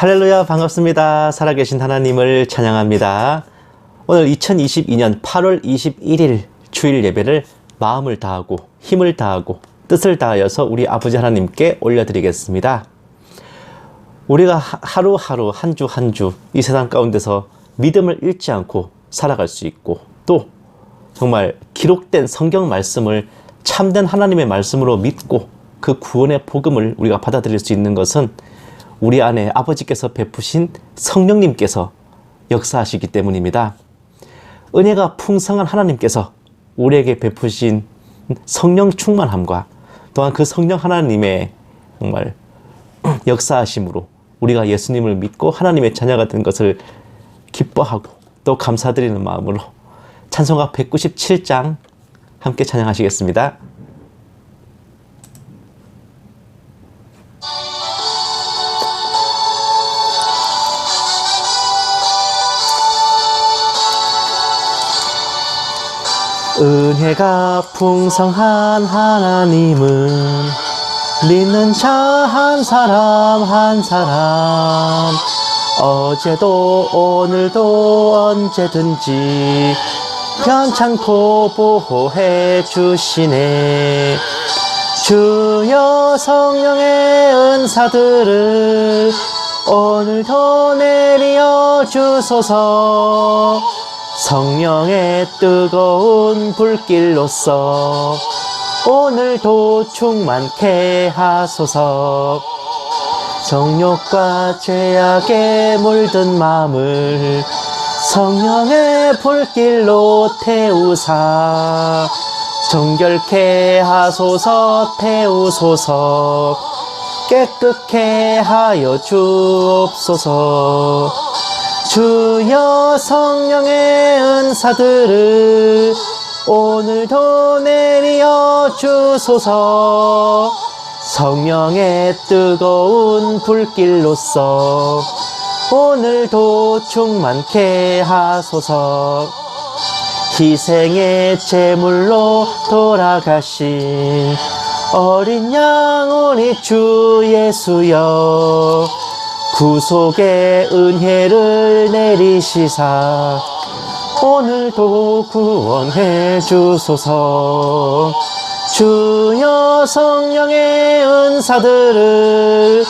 할렐루야, 반갑습니다. 살아계신 하나님을 찬양합니다. 오늘 2022년 8월 21일 주일 예배를 마음을 다하고 힘을 다하고 뜻을 다하여서 우리 아버지 하나님께 올려드리겠습니다. 우리가 하루하루 한 주 한 주 이 세상 가운데서 믿음을 잃지 않고 살아갈 수 있고, 또 정말 기록된 성경 말씀을 참된 하나님의 말씀으로 믿고 그 구원의 복음을 우리가 받아들일 수 있는 것은 우리 안에 아버지께서 베푸신 성령님께서 역사하시기 때문입니다. 은혜가 풍성한 하나님께서 우리에게 베푸신 성령 충만함과 또한 그 성령 하나님의 정말 역사하심으로 우리가 예수님을 믿고 하나님의 자녀가 된 것을 기뻐하고 또 감사드리는 마음으로 찬송가 197장 함께 찬양하시겠습니다. 은혜가 풍성한 하나님은 믿는 자 한 사람 한 사람 어제도 오늘도 언제든지 편찮고 보호해 주시네. 주여 성령의 은사들을 오늘도 내리어 주소서. 성령의 뜨거운 불길로서 오늘도 충만케 하소서. 정욕과 죄악에 물든 마음을 성령의 불길로 태우사 정결케 하소서. 태우소서. 깨끗게 하여 주옵소서. 주여 성령의 은사들을 오늘도 내리어 주소서. 성령의 뜨거운 불길로서 오늘도 충만케 하소서. 희생의 제물로 돌아가신 어린 양 우리 주 예수여, 구속의 은혜를 내리시사 오늘도 구원해 주소서. 주여 성령의 은사들을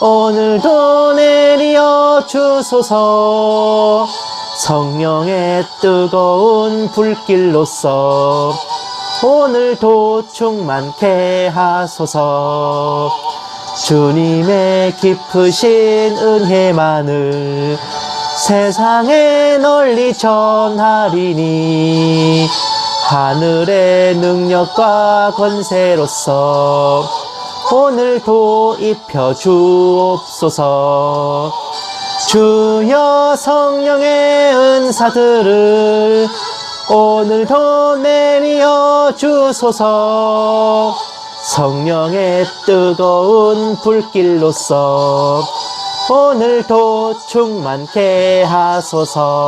오늘도 내리어 주소서. 성령의 뜨거운 불길로서 오늘도 충만케 하소서. 주님의 깊으신 은혜만을 세상에 널리 전하리니 하늘의 능력과 권세로서 오늘도 입혀 주옵소서. 주여 성령의 은사들을 오늘도 내리어 주소서. 성령의 뜨거운 불길로서 오늘도 충만케 하소서.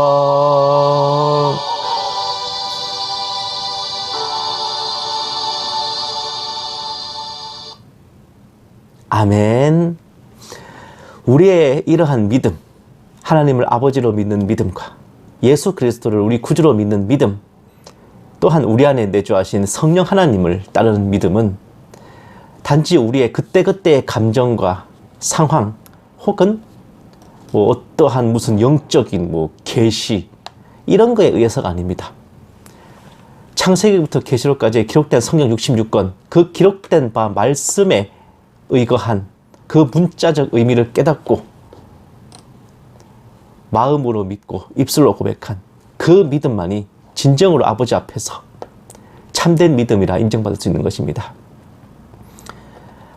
아멘. 우리의 이러한 믿음, 하나님을 아버지로 믿는 믿음과 예수 그리스도를 우리 구주로 믿는 믿음, 또한 우리 안에 내주하신 성령 하나님을 따르는 믿음은 단지 우리의 그때그때의 감정과 상황 혹은 어떠한 무슨 영적인 계시 이런 거에 의해서가 아닙니다. 창세기부터 계시록까지 기록된 성경 66권, 그 기록된 바 말씀에 의거한 그 문자적 의미를 깨닫고 마음으로 믿고 입술로 고백한 그 믿음만이 진정으로 아버지 앞에서 참된 믿음이라 인정받을 수 있는 것입니다.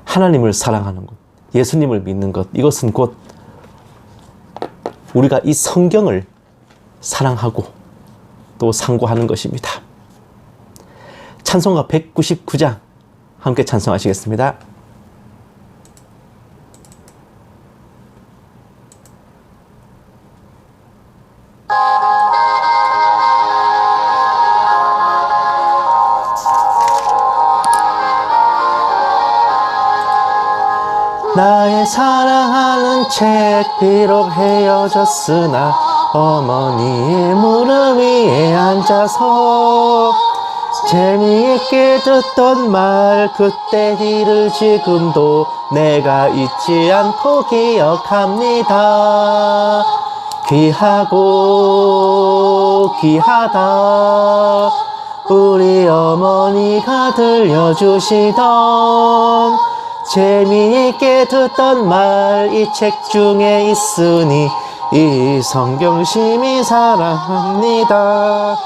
하나님을 사랑하는 것, 예수님을 믿는 것, 이것은 곧 우리가 이 성경을 사랑하고 또 상고하는 것입니다. 찬송가 199장 함께 찬송하시겠습니다. 나의 사랑하는 이책 비록 헤어졌으나 어머니의 무릎 위에 앉아서 재미있게 듣던 말 그때 일을 지금도 내가 잊지 않고 기억합니다. 귀하고 귀하다 우리 어머니가 들려주시던 재미있게 듣던 말 이 책 중에 있으니 이 성경 심히 사랑합니다.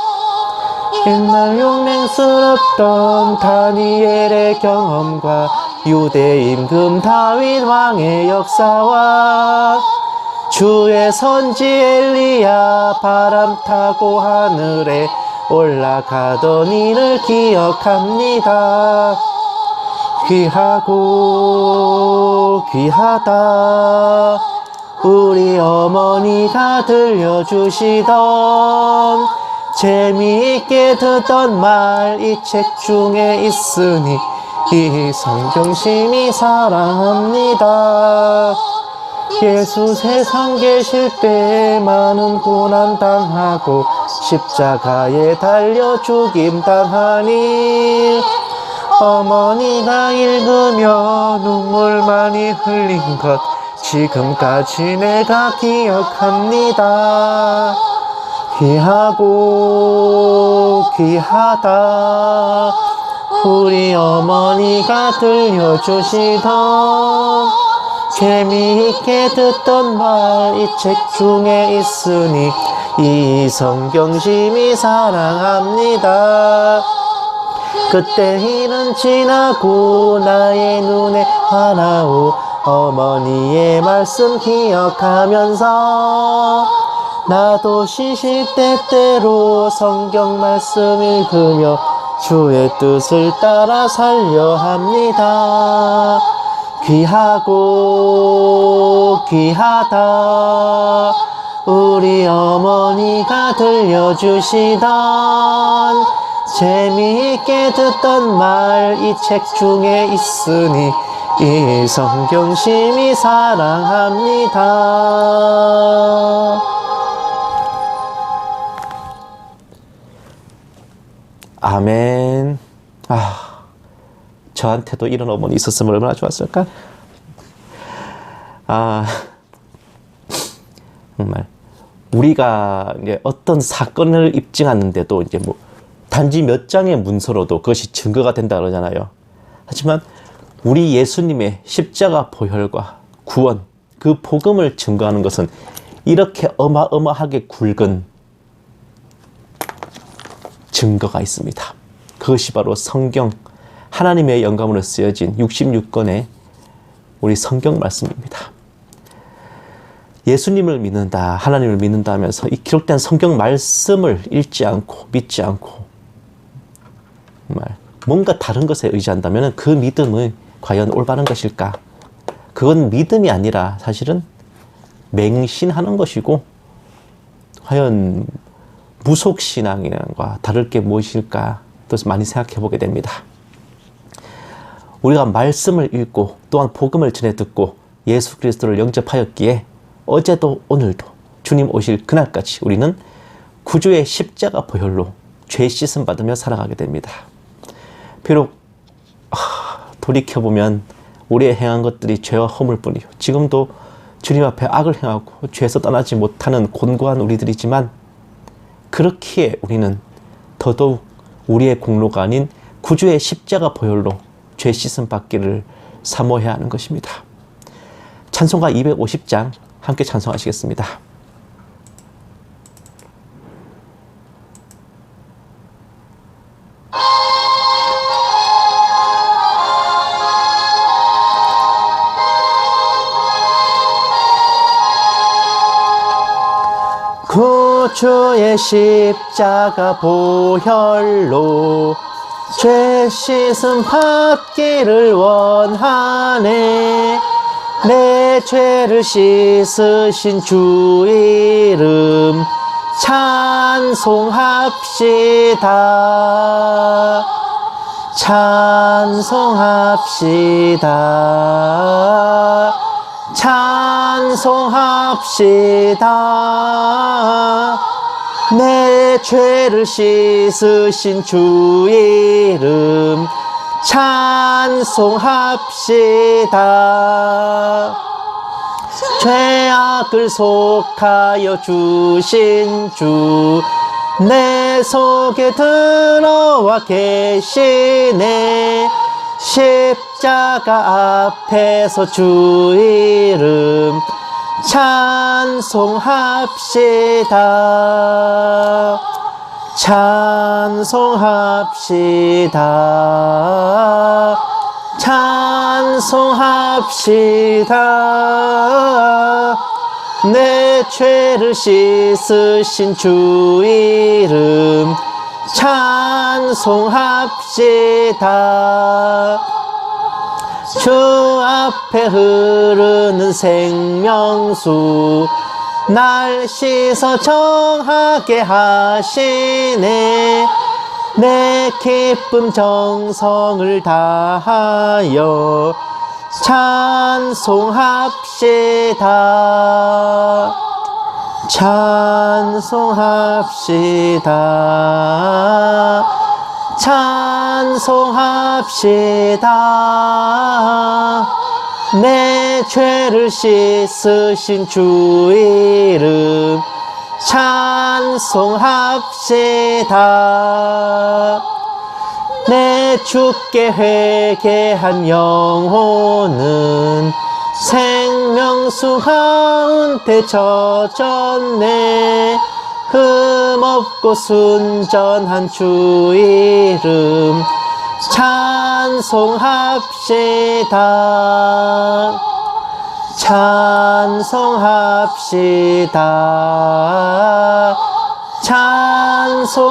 옛날 용맹스럽던 다니엘의 경험과 유대 임금 다윗 왕의 역사와 주의 선지 엘리야 바람 타고 하늘에 올라가던 일을 기억합니다. 귀하고 귀하다 우리 어머니가 들려주시던 재미있게 듣던 말 이 책 중에 있으니 이 성경 심히 사랑합니다. 예수 세상 계실 때 많은 고난 당하고 십자가에 달려 죽임 당하니 어머니가 읽으며 눈물 많이 흘린 것 지금까지 내가 기억합니다. 귀하고 귀하다 우리 어머니가 들려주시던 재미있게 듣던 말 이 책 중에 있으니 이 성경 심히 사랑합니다. 그때 일은 지나고 나의 눈에 환하오 어머니의 말씀 기억하면서 나도 시시때때로 성경 말씀 읽으며 주의 뜻을 따라 살려 합니다. 귀하고 귀하다 우리 어머니가 들려주시던 재미있게 듣던 말 이 책 중에 있으니 이 성경 심히 사랑합니다. 아멘. 저한테도 이런 어머니 있었으면 얼마나 좋았을까? 정말 우리가 이제 어떤 사건을 입증하는데도 이제 뭐 단지 몇 장의 문서로도 그것이 증거가 된다 그러잖아요. 하지만 우리 예수님의 십자가 보혈과 구원, 그 복음을 증거하는 것은 이렇게 어마어마하게 굵은 증거가 있습니다. 그것이 바로 성경, 하나님의 영감으로 쓰여진 66권의 우리 성경 말씀입니다. 예수님을 믿는다, 하나님을 믿는다 하면서 이 기록된 성경 말씀을 읽지 않고 믿지 않고 정말 뭔가 다른 것에 의지한다면 그 믿음은 과연 올바른 것일까? 그건 믿음이 아니라 사실은 맹신하는 것이고 과연 무속신앙과 다를 게 무엇일까? 또 많이 생각해 보게 됩니다. 우리가 말씀을 읽고 또한 복음을 전해 듣고 예수 그리스도를 영접하였기에 어제도 오늘도 주님 오실 그날까지 우리는 구주의 십자가 보혈로 죄 씻음 받으며 살아가게 됩니다. 비록 돌이켜보면 우리의 행한 것들이 죄와 허물 뿐이요 지금도 주님 앞에 악을 행하고 죄에서 떠나지 못하는 곤고한 우리들이지만 그렇기에 우리는 더더욱 우리의 공로가 아닌 구주의 십자가 보혈로 죄 씻음 받기를 사모해야 하는 것입니다. 찬송가 250장 함께 찬송하시겠습니다. 구주의 십자가 보혈로 죄 씻음 받기를 원하네. 내 죄를 씻으신 주 이름 찬송합시다. 찬송합시다. 찬송합시다. 내 죄를 씻으신 주 이름 찬송합시다. 죄악을 속하여 주신 주 내 속에 들어와 계시네. 십자가 앞에서 주 이름 찬송합시다. 찬송합시다. 찬송합시다. 내 죄를 씻으신 주 이름 찬송합시다. 주 앞에 흐르는 생명수 날 씻어 정하게 하시네. 내 기쁨 정성을 다하여 찬송합시다. 찬송합시다. 찬송합시다. 내 죄를 씻으신 주 이름 찬송합시다. 내 주께 회개한 영혼은 생명수 가운데 젖었네. 흠없고 순전한 주 이름 찬송합시다. 찬송합시다. 찬송합시다.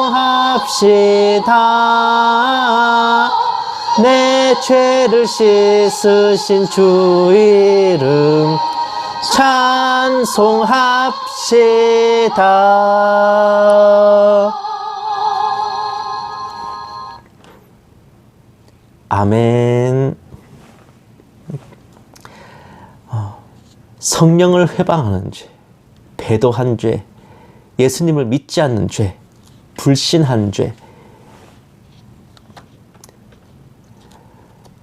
내 죄를 씻으신 주 이름 찬송합시다. 아멘. 성령을 회방하는 죄, 배도한 죄, 예수님을 믿지 않는 죄, 불신한 죄,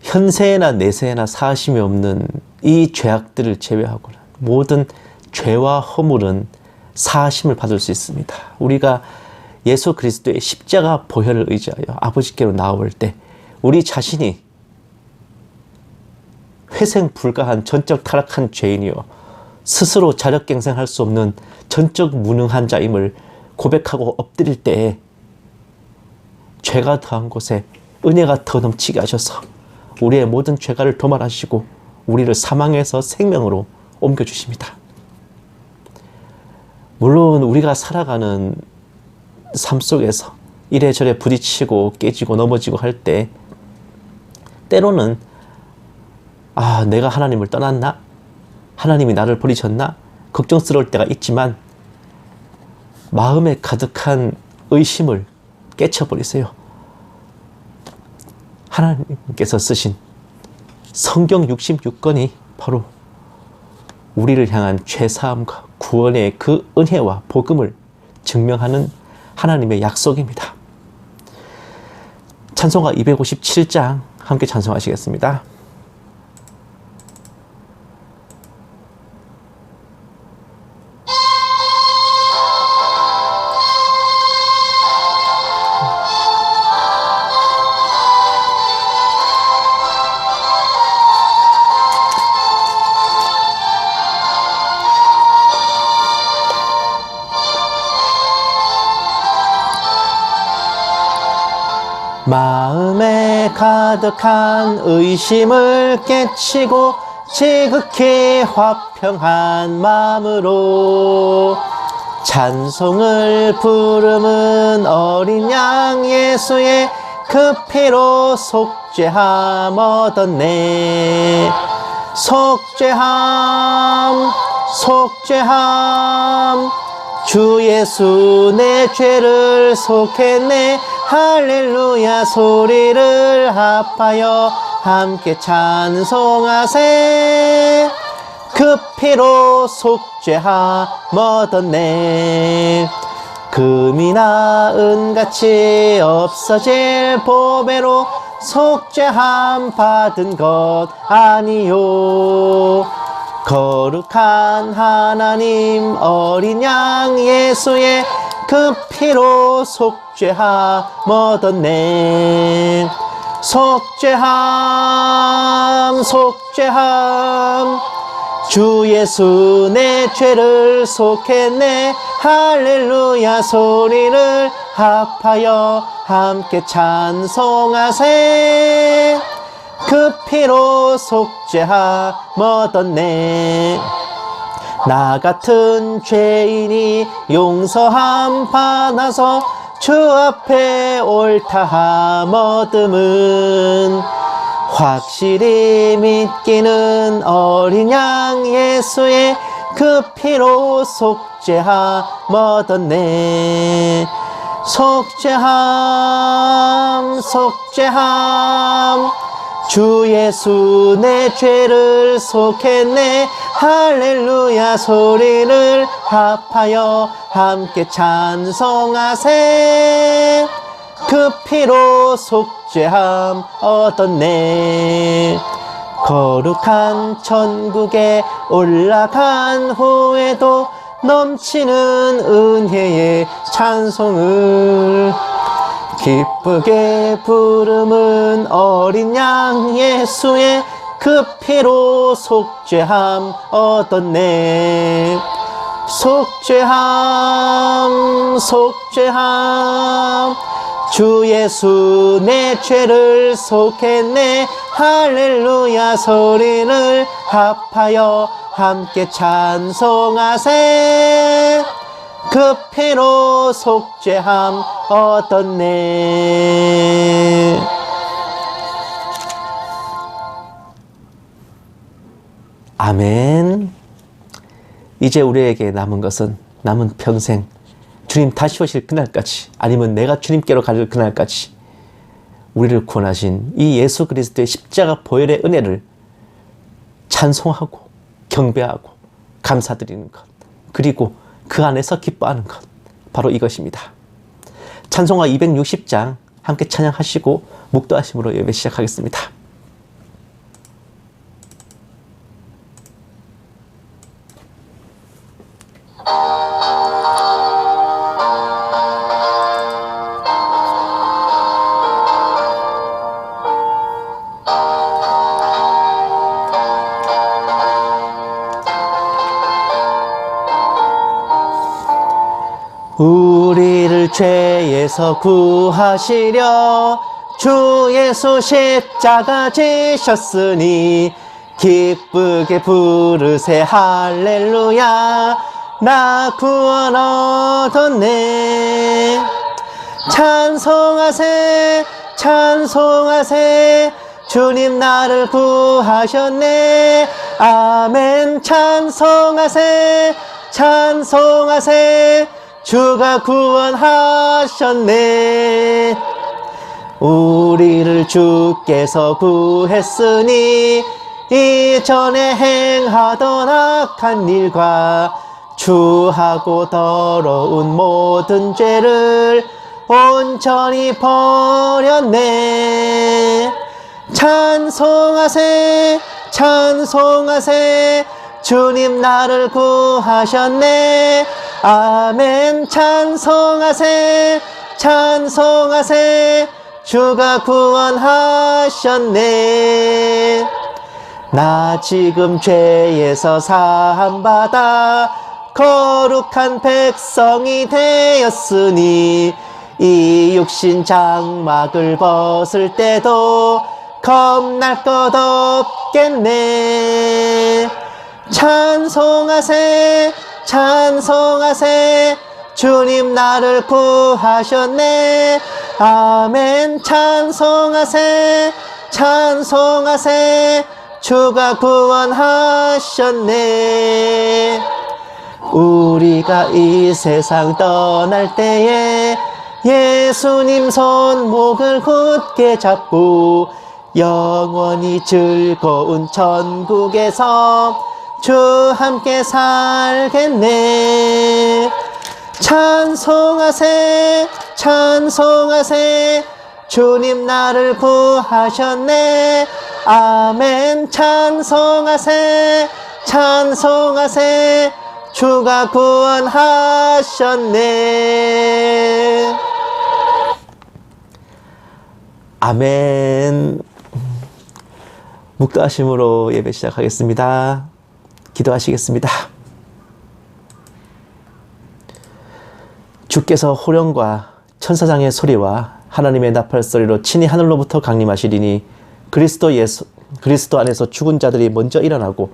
현세에나 내세에나 사심이 없는 이 죄악들을 제외하고는 모든 죄와 허물은 사하심을 받을 수 있습니다. 우리가 예수 그리스도의 십자가 보혈을 의지하여 아버지께로 나올 때 우리 자신이 회생 불가한 전적 타락한 죄인이요 스스로 자력갱생할 수 없는 전적 무능한 자임을 고백하고 엎드릴 때에 죄가 더한 곳에 은혜가 더 넘치게 하셔서 우리의 모든 죄가를 도말하시고 우리를 사망에서 생명으로 옮겨주십니다. 물론 우리가 살아가는 삶 속에서 이래저래 부딪히고 깨지고 넘어지고 할 때 때로는 내가 하나님을 떠났나? 하나님이 나를 버리셨나? 걱정스러울 때가 있지만 마음에 가득한 의심을 깨쳐버리세요. 하나님께서 쓰신 성경 66권이 바로 우리를 향한 죄사함과 구원의 그 은혜와 복음을 증명하는 하나님의 약속입니다. 찬송가 257장 함께 찬송하시겠습니다. 마음에 가득한 의심을 깨치고 지극히 화평한 마음으로 찬송을 부르는 어린 양 예수의 그 피로 속죄함 얻었네. 속죄함 속죄함 주 예수 내 죄를 속했네. 할렐루야 소리를 합하여 함께 찬송하세. 그 피로 속죄함 얻었네. 금이나 은같이 없어질 보배로 속죄함 받은 것 아니요. 거룩한 하나님 어린 양 예수의 그 피로 속죄함 얻었네. 속죄함 속죄함 주 예수 내 죄를 속했네. 할렐루야 소리를 합하여 함께 찬송하세. 그 피로 속죄함 얻었네. 나 같은 죄인이 용서함 받아서 주 앞에 옳다함 얻음은 확실히 믿기는 어린 양 예수의 그 피로 속죄함 얻었네. 속죄함 속죄함 주 예수 내 죄를 속했네. 할렐루야 소리를 합하여 함께 찬송하세. 그 피로 속죄함 얻었네. 거룩한 천국에 올라간 후에도 넘치는 은혜의 찬송을 기쁘게 부름은 어린 양 예수의 그 피로 속죄함 얻었네. 속죄함 속죄함 주 예수 내 죄를 속했네. 할렐루야 소리를 합하여 함께 찬송하세. 그 피로 속죄함 얻었네. 아멘. 이제 우리에게 남은 것은 남은 평생 주님 다시 오실 그날까지, 아니면 내가 주님께로 갈 그날까지 우리를 구원하신 이 예수 그리스도의 십자가 보혈의 은혜를 찬송하고 경배하고 감사드리는 것, 그리고 그 안에서 기뻐하는 것, 바로 이것입니다. 찬송가 260장 함께 찬양하시고 묵도하심으로 예배 시작하겠습니다. 우리를 죄에서 구하시려 주 예수 십자가 지셨으니 기쁘게 부르세 할렐루야 나 구원 얻었네. 찬송하세 찬송하세 주님 나를 구하셨네. 아멘. 찬송하세 찬송하세 주가 구원하셨네. 우리를 주께서 구했으니 이전에 행하던 악한 일과 추하고 더러운 모든 죄를 온전히 버렸네. 찬송하세 찬송하세 주님 나를 구하셨네. 아멘. 찬송하세 찬송하세 주가 구원하셨네. 나 지금 죄에서 사함받아 거룩한 백성이 되었으니 이 육신 장막을 벗을 때도 겁날 것 없겠네. 찬송하세 찬송하세 주님 나를 구하셨네. 아멘. 찬송하세 찬송하세 주가 구원하셨네. 우리가 이 세상 떠날 때에 예수님 손목을 굳게 잡고 영원히 즐거운 천국에서 주 함께 살겠네. 찬송하세 찬송하세 주님 나를 구하셨네. 아멘. 찬송하세 찬송하세 주가 구원하셨네. 아멘. 묵도하심으로 예배 시작하겠습니다. 기도하시겠습니다. 주께서 호령과 천사장의 소리와 하나님의 나팔 소리로 친히 하늘로부터 강림하시리니 그리스도 안에서 죽은 자들이 먼저 일어나고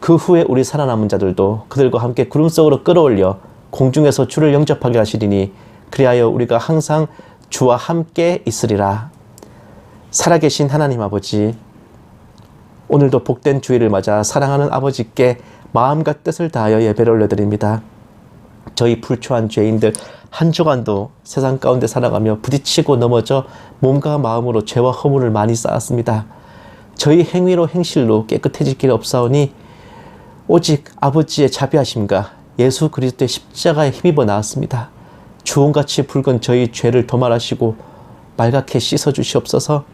그 후에 우리 살아남은 자들도 그들과 함께 구름 속으로 끌어올려 공중에서 주를 영접하게 하시리니 그리하여 우리가 항상 주와 함께 있으리라. 살아계신 하나님 아버지, 오늘도 복된 주일을 맞아 사랑하는 아버지께 마음과 뜻을 다하여 예배를 올려드립니다. 저희 불초한 죄인들 한 주간도 세상 가운데 살아가며 부딪히고 넘어져 몸과 마음으로 죄와 허물을 많이 쌓았습니다. 저희 행위로 행실로 깨끗해질 길이 없사오니 오직 아버지의 자비하심과 예수 그리스도의 십자가에 힘입어 나왔습니다. 주홍같이 붉은 저희 죄를 도말하시고 말갛게 씻어주시옵소서.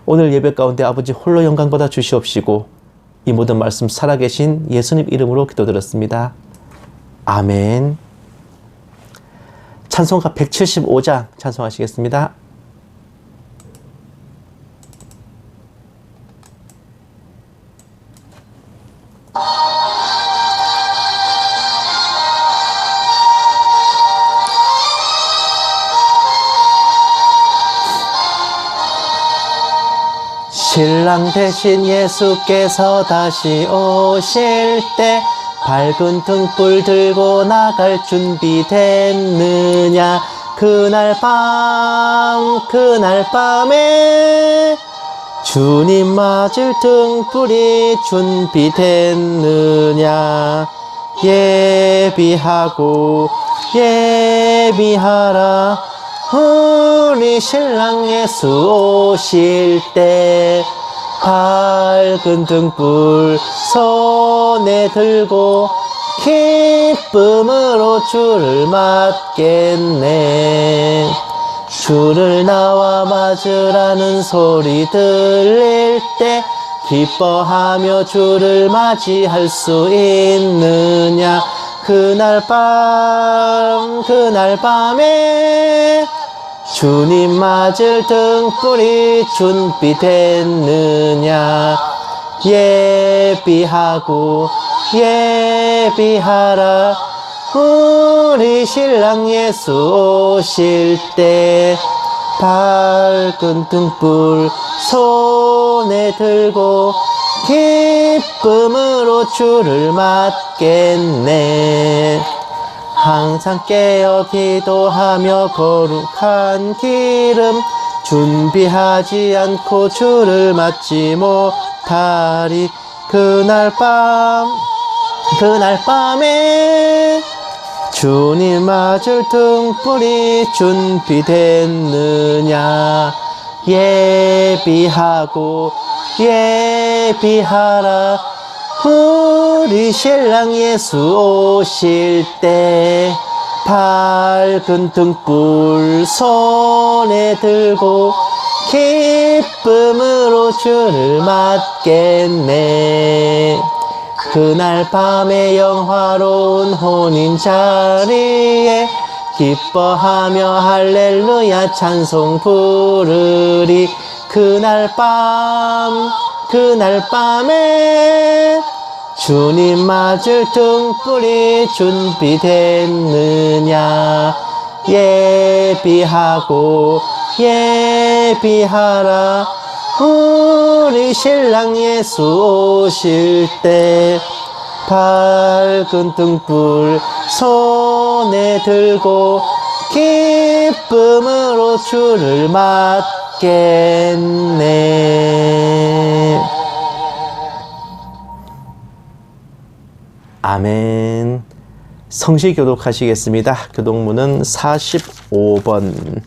오늘 예배 가운데 아버지 홀로 영광 받아 주시옵시고 이 모든 말씀 살아계신 예수님 이름으로 기도드렸습니다. 아멘. 찬송가 175장 찬송하시겠습니다. 신랑 대신 예수께서 다시 오실 때 밝은 등불 들고 나갈 준비 됐느냐. 그날 밤에 주님 맞을 등불이 준비됐느냐. 예비하라. 우리 신랑 예수 오실 때 밝은 등불 손에 들고 기쁨으로 주를 맞겠네. 주를 나와 맞으라는 소리 들릴 때 기뻐하며 주를 맞이할 수 있느냐. 그날 밤에 주님 맞을 등불이 준비됐느냐. 예비하라. 우리 신랑 예수 오실 때 밝은 등불 손에 들고 기쁨으로 주를 맞겠네. 항상 깨어 기도하며 거룩한 기름 준비하지 않고 주를 맞지 못하리. 그날 밤에 주님 맞을 등불이 준비됐느냐. 예비하라. 우리 신랑 예수 오실 때 밝은 등불 손에 들고 기쁨으로 주를 맞겠네. 그날 밤에 영화로운 혼인 자리에 기뻐하며 할렐루야 찬송 부르리. 그날 밤에 주님 맞을 등불이 준비됐느냐. 예비하라. 우리 신랑 예수 오실 때 밝은 등불 손에 들고 기쁨으로 주를 맞겠네. 아멘. 성시 교독하시겠습니다. 교독문은 45번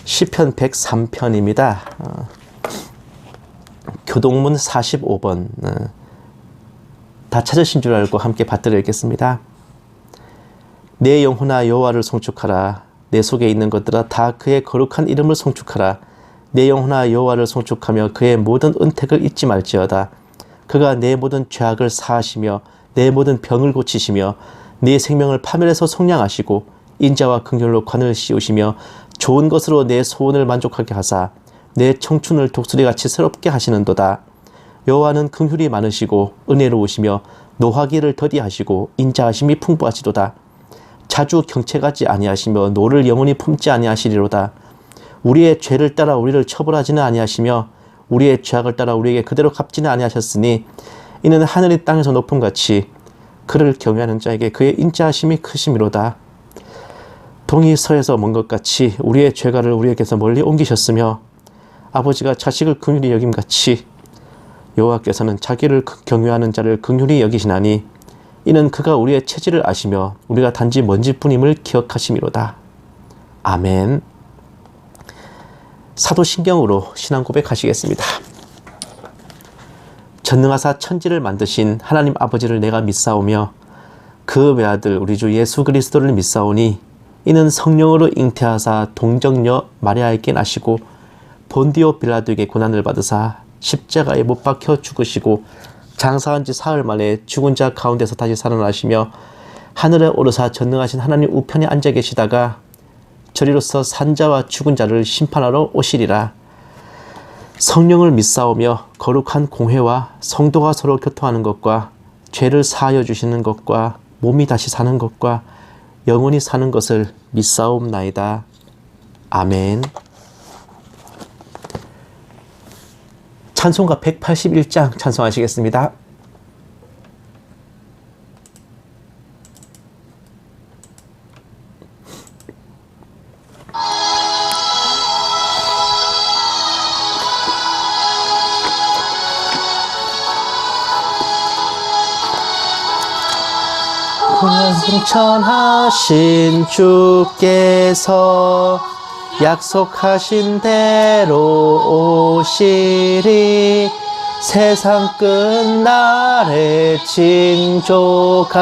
시편 103편입니다. 교독문 45번 다 찾으신 줄 알고 함께 받들어 읽겠습니다. 내 영혼아 여호와를 송축하라. 내 속에 있는 것들아 다 그의 거룩한 이름을 송축하라. 내 영혼아 여호와를 송축하며 그의 모든 은택을 잊지 말지어다. 그가 내 모든 죄악을 사하시며 내 모든 병을 고치시며 내 생명을 파멸해서 속량하시고 인자와 긍휼로 관을 씌우시며 좋은 것으로 내 소원을 만족하게 하사 내 청춘을 독수리같이 새롭게 하시는도다. 여호와는 긍휼이 많으시고 은혜로우시며 노하기를 더디하시고 인자하심이 풍부하시도다. 자주 경책하지 아니하시며 노를 영원히 품지 아니하시리로다. 우리의 죄를 따라 우리를 처벌하지는 아니하시며 우리의 죄악을 따라 우리에게 그대로 갚지는 아니하셨으니 이는 하늘이 땅에서 높음 같이 그를 경외하는 자에게 그의 인자하심이 크심이로다. 동이 서에서 먼 것 같이 우리의 죄가를 우리에게서 멀리 옮기셨으며 아버지가 자식을 긍휼히 여김같이 여호와께서는 자기를 경외하는 자를 긍휼히 여기시나니 이는 그가 우리의 체질을 아시며 우리가 단지 먼지뿐임을 기억하심이로다. 아멘. 사도신경으로 신앙 고백하시겠습니다. 전능하사 천지를 만드신 하나님 아버지를 내가 믿사오며 그 외아들 우리 주 예수 그리스도를 믿사오니 이는 성령으로 잉태하사 동정녀 마리아에게 나시고 본디오 빌라도에게 고난을 받으사 십자가에 못 박혀 죽으시고 장사한 지 사흘 만에 죽은 자 가운데서 다시 살아나시며 하늘에 오르사 전능하신 하나님 우편에 앉아 계시다가 저리로서 산자와 죽은 자를 심판하러 오시리라. 성령을 믿사오며 거룩한 공회와 성도가 서로 교통하는 것과 죄를 사하여 주시는 것과 몸이 다시 사는 것과 영원히 사는 것을 믿사옵나이다. 아멘. 찬송가 181장 찬송하시겠습니다. 승천하신 주께서 약속하신 대로 오시리. 세상 끝날에 징조가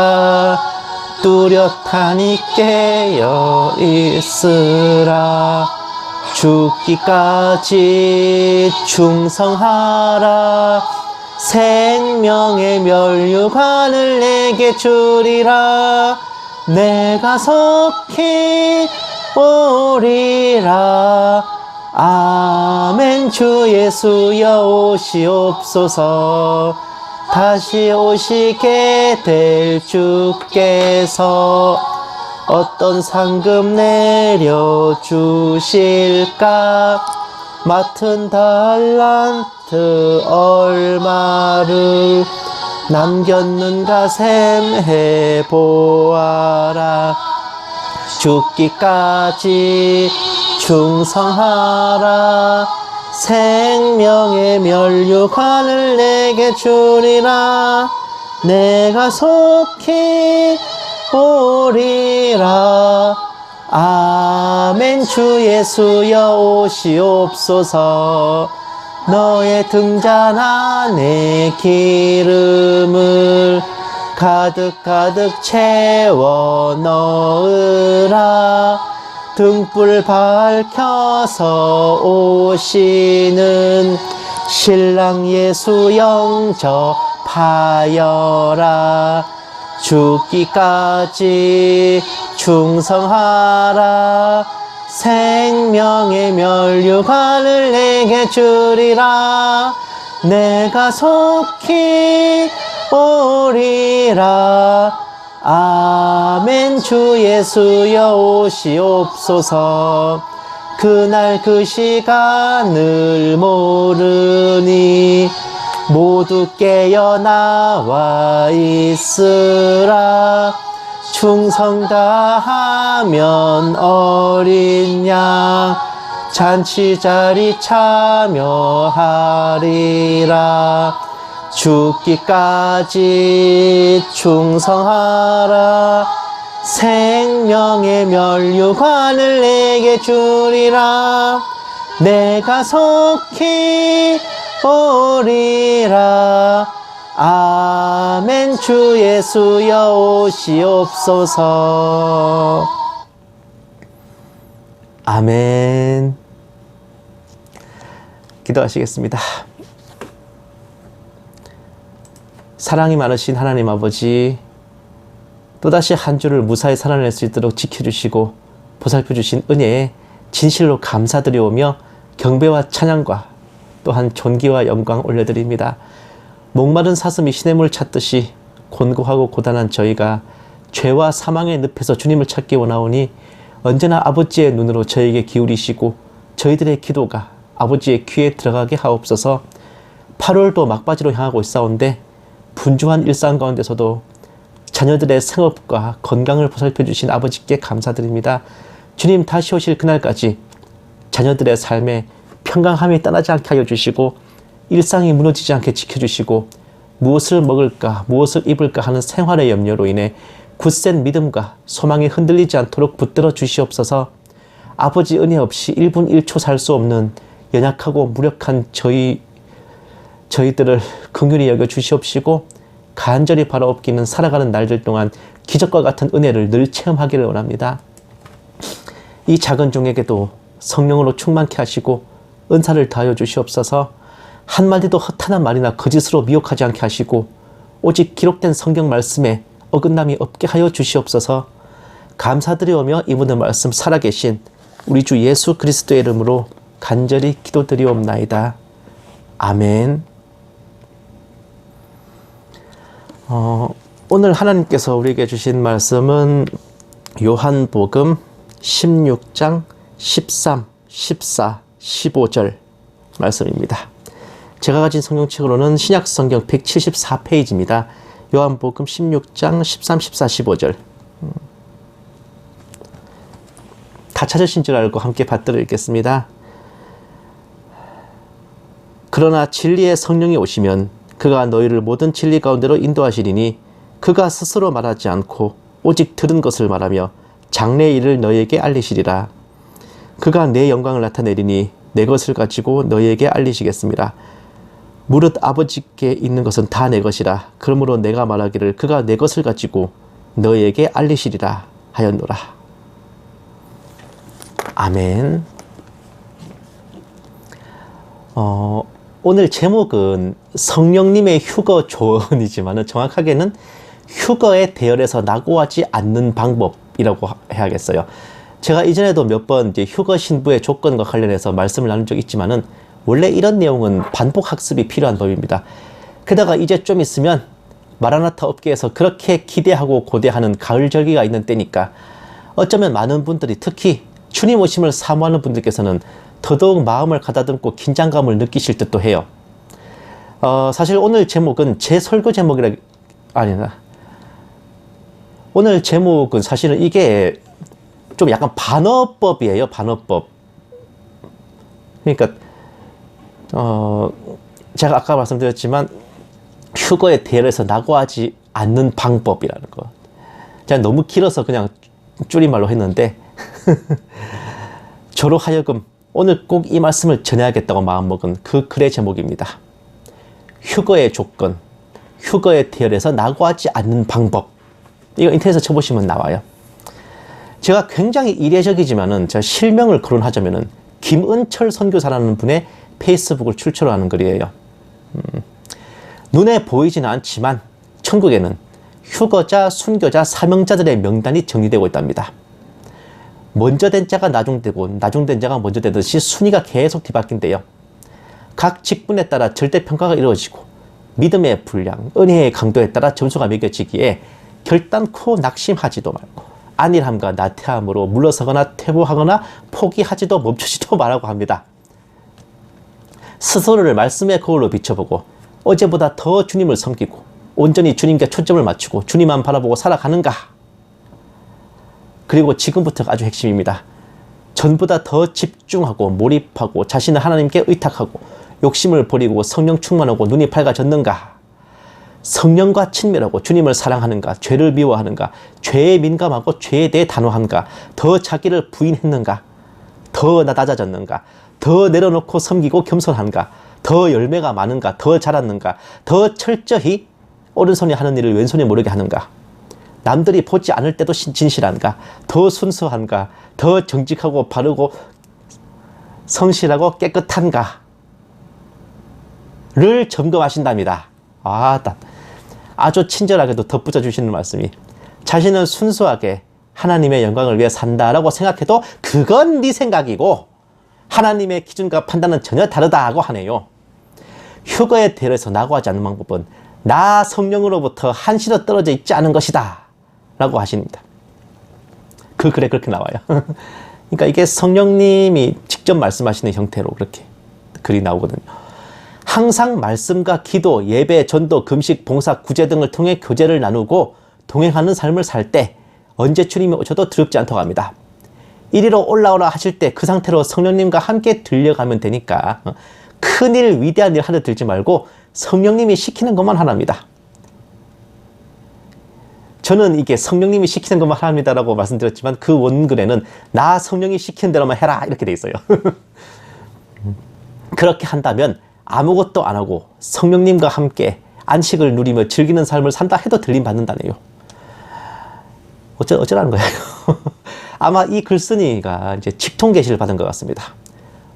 뚜렷하니 깨어 있으라. 죽기까지 충성하라. 생명의 멸류관을 내게 주리라. 내가 속히 오리라. 아멘. 주 예수여 오시옵소서. 다시 오시게 될 주께서 어떤 상급 내려주실까. 맡은 달란트 얼마를 남겼는가 셈해보아라. 죽기까지 충성하라. 생명의 멸류관을 내게 주리라. 내가 속히 오리라. 아멘. 주 예수여 오시옵소서. 너의 등잔 안에 기름을 가득가득 채워 넣으라. 등불 밝혀서 오시는 신랑 예수 영접하여라. 죽기까지 충성하라. 생명의 멸류관을 내게 주리라. 내가 속히 오리라. 아멘. 주 예수여 오시옵소서. 그날 그 시간을 모르니 모두 깨어 나와 있으라. 충성 다하면 어린 양 잔치 자리 참여하리라. 죽기까지 충성하라. 생명의 멸류관을 내게 주리라. 내가 속히 오리라. 아멘. 주 예수여 오시옵소서. 아멘. 기도하시겠습니다. 사랑이 많으신 하나님 아버지, 또다시 한 주를 무사히 살아낼 수 있도록 지켜주시고 보살펴 주신 은혜에 진실로 감사드리오며 경배와 찬양과 또한 존귀와 영광 올려드립니다. 목마른 사슴이 시냇물 찾듯이 곤고하고 고단한 저희가 죄와 사망의 늪에서 주님을 찾기 원하오니 언제나 아버지의 눈으로 저에게 기울이시고 저희들의 기도가 아버지의 귀에 들어가게 하옵소서. 8월도 막바지로 향하고 있사온데 분주한 일상 가운데서도 자녀들의 생업과 건강을 보살펴 주신 아버지께 감사드립니다. 주님 다시 오실 그날까지 자녀들의 삶에 평강함이 떠나지 않게 하여 주시고 일상이 무너지지 않게 지켜주시고 무엇을 먹을까 무엇을 입을까 하는 생활의 염려로 인해 굳센 믿음과 소망이 흔들리지 않도록 붙들어 주시옵소서. 아버지 은혜 없이 1분 1초 살 수 없는 연약하고 무력한 저희들을 긍휼히 여겨 주시옵시고 간절히 바라옵기는 살아가는 날들 동안 기적과 같은 은혜를 늘 체험하기를 원합니다. 이 작은 종에게도 성령으로 충만케 하시고 은사를 더하여 주시옵소서. 한마디도 허탄한 말이나 거짓으로 미혹하지 않게 하시고 오직 기록된 성경 말씀에 어긋남이 없게 하여 주시옵소서. 감사드리오며 이 모든 말씀 살아계신 우리 주 예수 그리스도의 이름으로 간절히 기도드리옵나이다. 아멘. 오늘 하나님께서 우리에게 주신 말씀은 요한복음 16장 13, 14, 15절 말씀입니다. 제가 가진 성경책으로는 신약성경 174페이지입니다. 요한복음 16장 13, 14, 15절 다 찾으신 줄 알고 함께 받들어 읽겠습니다. 그러나 진리의 성령이 오시면 그가 너희를 모든 진리 가운데로 인도하시리니 그가 스스로 말하지 않고 오직 들은 것을 말하며 장래의 일을 너희에게 알리시리라. 그가 내 영광을 나타내리니 내 것을 가지고 너희에게 알리시겠습니다. 무릇 아버지께 있는 것은 다 내 것이라. 그러므로 내가 말하기를 그가 내 것을 가지고 너희에게 알리시리라 하였노라. 아멘. 오늘 제목은 성령님의 휴거 조언이지만 정확하게는 휴거의 대열에서 낙오하지 않는 방법이라고 해야겠어요. 제가 이전에도 몇 번 휴거 신부의 조건과 관련해서 말씀을 나눈 적이 있지만은 원래 이런 내용은 반복 학습이 필요한 법입니다. 게다가 이제 좀 있으면 마라나타 업계에서 그렇게 기대하고 고대하는 가을 절기가 있는 때니까 어쩌면 많은 분들이 특히 주님 오심을 사모하는 분들께서는 더더욱 마음을 가다듬고 긴장감을 느끼실 듯도 해요. 사실 오늘 제목은 제 설교 오늘 제목은 사실은 이게 좀 약간 반어법이에요. 반어법. 그러니까 제가 아까 말씀드렸지만 휴거의 대열에서 낙오하지 않는 방법이라는 거. 제가 너무 길어서 그냥 줄임말로 했는데 저로 하여금 오늘 꼭 이 말씀을 전해야겠다고 마음먹은 그 글의 제목입니다. 휴거의 조건, 휴거의 대열에서 낙오하지 않는 방법. 이거 인터넷에서 쳐보시면 나와요. 제가 굉장히 이례적이지만은 제가 실명을 거론하자면은 김은철 선교사라는 분의 페이스북을 출처로 하는 글이에요. 눈에 보이지는 않지만 천국에는 휴거자, 순교자, 사명자들의 명단이 정리되고 있답니다. 먼저 된 자가 나중되고 나중된 자가 먼저 되듯이 순위가 계속 뒤바뀐대요. 각 직분에 따라 절대평가가 이루어지고 믿음의 분량, 은혜의 강도에 따라 점수가 매겨지기에 결단코 낙심하지도 말고 안일함과 나태함으로 물러서거나 퇴보하거나 포기하지도 멈추지도 말라고 합니다. 스스로를 말씀의 거울로 비춰보고 어제보다 더 주님을 섬기고 온전히 주님께 초점을 맞추고 주님만 바라보고 살아가는가? 그리고 지금부터가 아주 핵심입니다. 전보다 더 집중하고 몰입하고 자신을 하나님께 의탁하고 욕심을 버리고 성령 충만하고 눈이 밝아졌는가? 성령과 친밀하고 주님을 사랑하는가? 죄를 미워하는가? 죄에 민감하고 죄에 대해 단호한가? 더 자기를 부인했는가? 더 낮아졌는가? 더 내려놓고 섬기고 겸손한가? 더 열매가 많은가? 더 자랐는가? 더 철저히 오른손이 하는 일을 왼손이 모르게 하는가? 남들이 보지 않을 때도 진실한가? 더 순수한가? 더 정직하고 바르고 성실하고 깨끗한가? 를 점검하신답니다. 아주 친절하게도 덧붙여 주시는 말씀이, 자신은 순수하게 하나님의 영광을 위해 산다라고 생각해도 그건 네 생각이고 하나님의 기준과 판단은 전혀 다르다고 하네요. 휴거에 대해서 낙오하지 않는 방법은 나 성령으로부터 한시로 떨어져 있지 않은 것이다 라고 하십니다. 그 글에 그렇게 나와요. 그러니까 이게 성령님이 직접 말씀하시는 형태로 그렇게 글이 나오거든요. 항상 말씀과 기도, 예배, 전도, 금식, 봉사, 구제 등을 통해 교제를 나누고 동행하는 삶을 살 때 언제 주님이 오셔도 두렵지 않다고 합니다. 이리로 올라오라 하실 때 그 상태로 성령님과 함께 들려가면 되니까 큰일, 위대한 일 하려 들지 말고 성령님이 시키는 것만 하랍니다. 저는 이게 성령님이 시키는 것만 합니다라고 말씀드렸지만 그 원글에는 나 성령이 시키는 대로만 해라 이렇게 돼 있어요. 그렇게 한다면 아무것도 안 하고 성령님과 함께 안식을 누리며 즐기는 삶을 산다 해도 들림 받는다네요. 어쩌라는 거예요? 아마 이 글쓴이가 이제 직통 계시를 받은 것 같습니다.